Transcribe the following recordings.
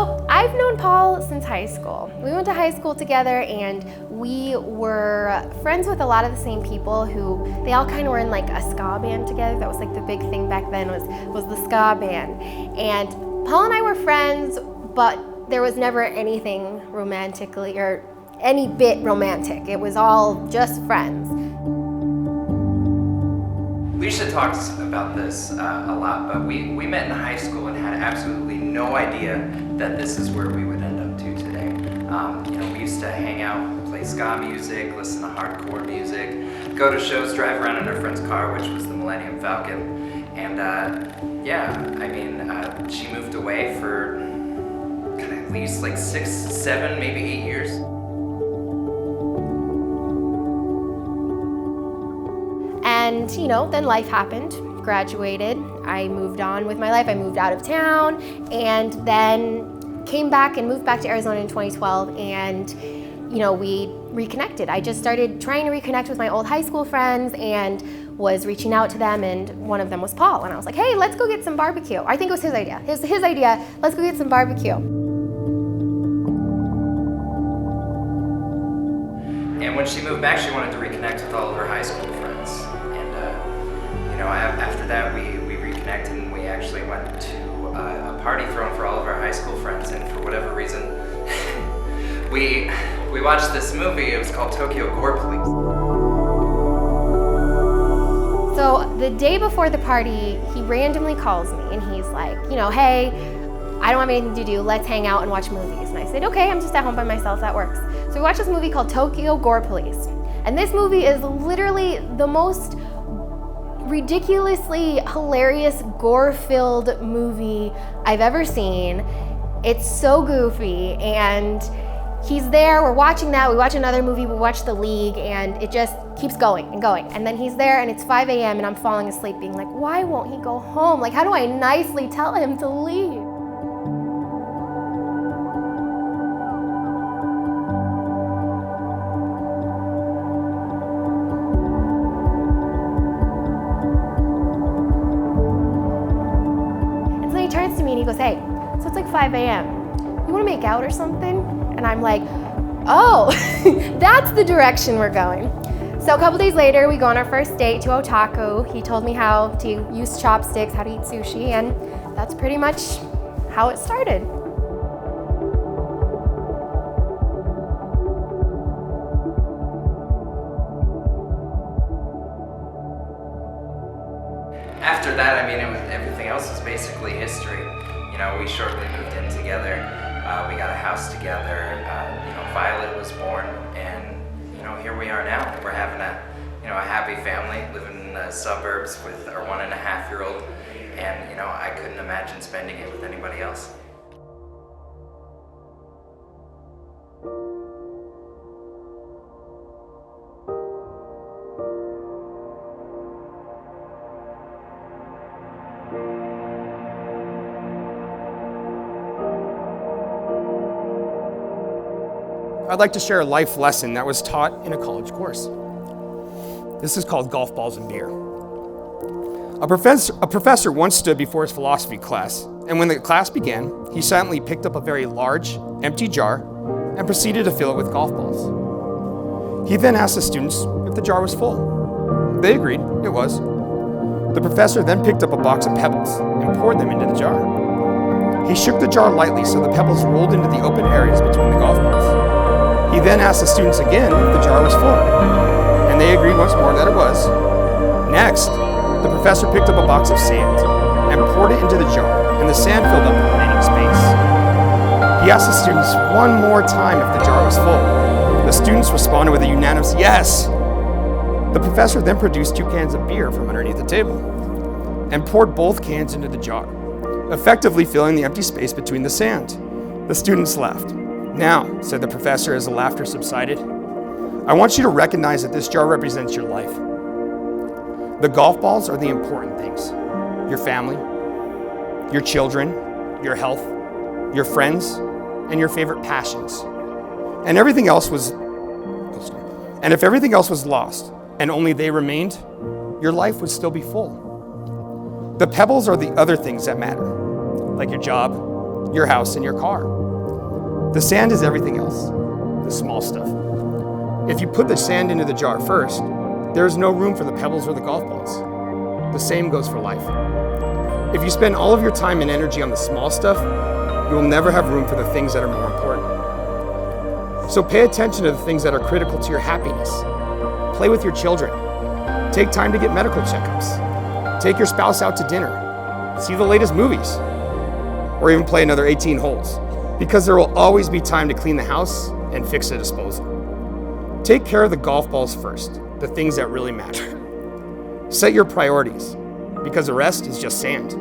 So I've known Paul since high school. We went to high school together and we were friends with a lot of the same people who, they all kind of were in like a ska band together. That was like the big thing back then was the ska band. And Paul and I were friends, but there was never anything romantically or any bit romantic. It was all just friends. Alicia talks about this a lot, but we met in high school and had absolutely no idea that this is where we would end up to today. We used to hang out, play ska music, listen to hardcore music, go to shows, drive around in our friend's car, which was the Millennium Falcon. And she moved away for at least like 6, 7, maybe 8 years. And then life happened, graduated, I moved on with my life, I moved out of town, and then came back and moved back to Arizona in 2012, and we reconnected. I just started trying to reconnect with my old high school friends and was reaching out to them, and one of them was Paul, and I was like, hey, let's go get some barbecue. I think it was his idea. His idea, let's go get some barbecue. And when she moved back, she wanted to reconnect with all of her high school friends. After that, we reconnected and we actually went to a party thrown for all of our high school friends, and for whatever reason, we watched this movie. It was called Tokyo Gore Police. So the day before the party, he randomly calls me and he's like, hey, I don't have anything to do, let's hang out and watch movies. And I said, okay, I'm just at home by myself, that works. So we watched this movie called Tokyo Gore Police. And this movie is literally the most ridiculously hilarious, gore-filled movie I've ever seen. It's so goofy, and he's there, we're watching that, we watch another movie, we watch The League, and it just keeps going and going. And then he's there and it's 5 a.m. and I'm falling asleep being like, why won't he go home? Like, how do I nicely tell him to leave? He turns to me and he goes, hey, so it's like 5 a.m. You want to make out or something? And I'm like, oh, that's the direction we're going. So a couple days later, we go on our first date to Otaku. He told me how to use chopsticks, how to eat sushi, and that's pretty much how it started. After that, everything else is basically history. We shortly moved in together. We got a house together. Violet was born, and here we are now. We're having a happy family, living in the suburbs with our 1.5-year-old, and I couldn't imagine spending it with anybody else. I'd like to share a life lesson that was taught in a college course. This is called Golf Balls and Beer. A professor once stood before his philosophy class, and when the class began, he silently picked up a very large, empty jar and proceeded to fill it with golf balls. He then asked the students if the jar was full. They agreed it was. The professor then picked up a box of pebbles and poured them into the jar. He shook the jar lightly so the pebbles rolled into the open areas between the golf balls. He then asked the students again if the jar was full, and they agreed once more that it was. Next, the professor picked up a box of sand and poured it into the jar, and the sand filled up the remaining space. He asked the students one more time if the jar was full. The students responded with a unanimous yes. The professor then produced 2 cans of beer from underneath the table and poured both cans into the jar, effectively filling the empty space between the sand. The students laughed. Now, said the professor as the laughter subsided, I want you to recognize that this jar represents your life. The golf balls are the important things. Your family, your children, your health, your friends, and your favorite passions. And everything else was, and if everything else was lost and only they remained, your life would still be full. The pebbles are the other things that matter, like your job, your house, and your car. The sand is everything else, the small stuff. If you put the sand into the jar first, there's no room for the pebbles or the golf balls. The same goes for life. If you spend all of your time and energy on the small stuff, you will never have room for the things that are more important. So pay attention to the things that are critical to your happiness. Play with your children. Take time to get medical checkups. Take your spouse out to dinner. See the latest movies. Or even play another 18 holes. Because there will always be time to clean the house and fix the disposal. Take care of the golf balls first, the things that really matter. Set your priorities, because the rest is just sand.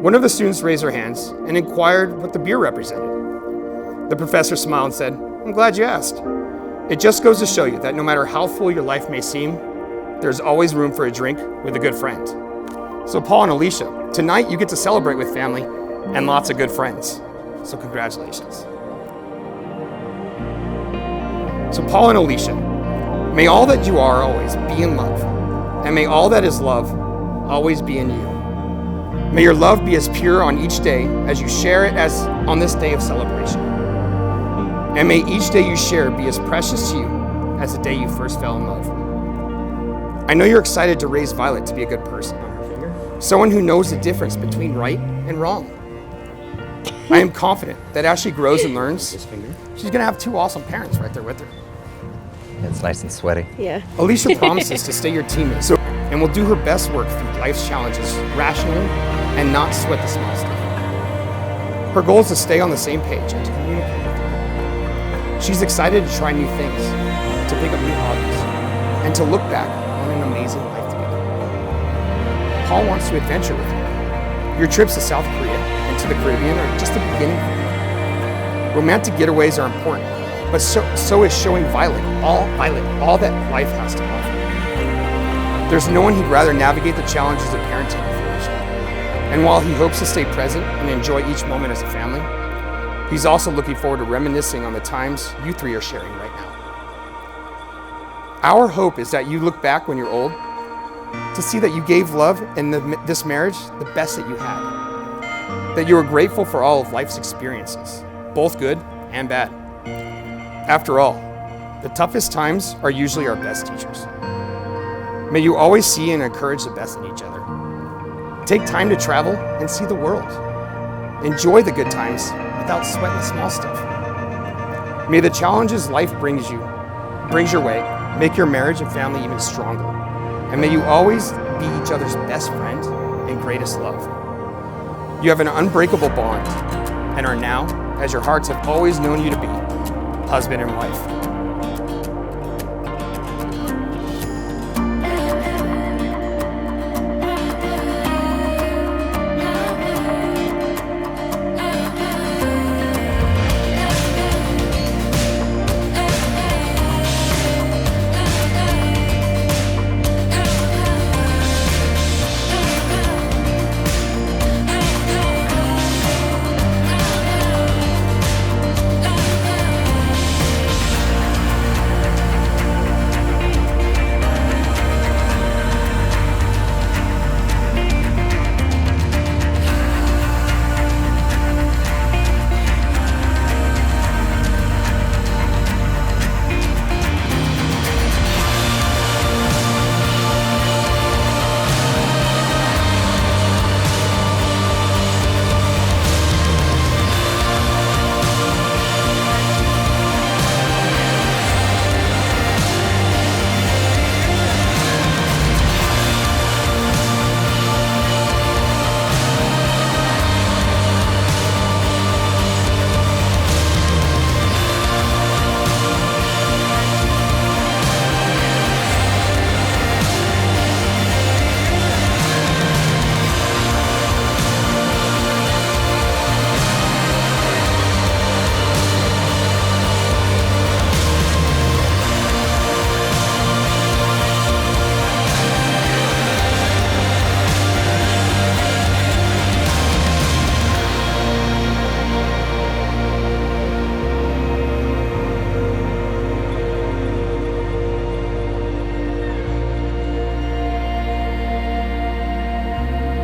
One of the students raised their hands and inquired what the beer represented. The professor smiled and said, "I'm glad you asked. It just goes to show you that no matter how full your life may seem, there's always room for a drink with a good friend." So Paul and Alicia, tonight you get to celebrate with family and lots of good friends. So congratulations. So Paul and Alicia, may all that you are always be in love, and may all that is love always be in you. May your love be as pure on each day as you share it as on this day of celebration. And may each day you share be as precious to you as the day you first fell in love. I know you're excited to raise Violet to be a good person, someone who knows the difference between right and wrong. I am confident that as she grows and learns, she's gonna have two awesome parents right there with her. It's nice and sweaty. Yeah. Alicia promises to stay your teammate and will do her best work through life's challenges rationally and not sweat the small stuff. Her goal is to stay on the same page and to communicate with you. She's excited to try new things, to pick up new hobbies, and to look back on an amazing life together. Paul wants to adventure with you. Your trips to South Korea and to the Caribbean are just the beginning for you. Romantic getaways are important, but so is showing Violet all that life has to offer. There's no one who'd rather navigate the challenges of parenting with Alicia. And while he hopes to stay present and enjoy each moment as a family, he's also looking forward to reminiscing on the times you three are sharing right now. Our hope is that you look back when you're old to see that you gave love and this marriage the best that you had. That you are grateful for all of life's experiences, both good and bad. After all, the toughest times are usually our best teachers. May you always see and encourage the best in each other. Take time to travel and see the world. Enjoy the good times without sweating the small stuff. May the challenges life brings your way make your marriage and family even stronger. And may you always be each other's best friend and greatest love. You have an unbreakable bond and are now, as your hearts have always known you to be, husband and wife.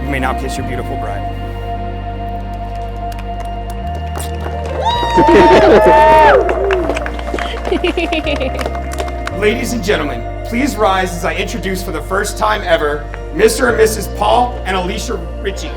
You may now kiss your beautiful bride. Ladies and gentlemen, please rise as I introduce for the first time ever Mr. and Mrs. Paul and Alicia Ritchie.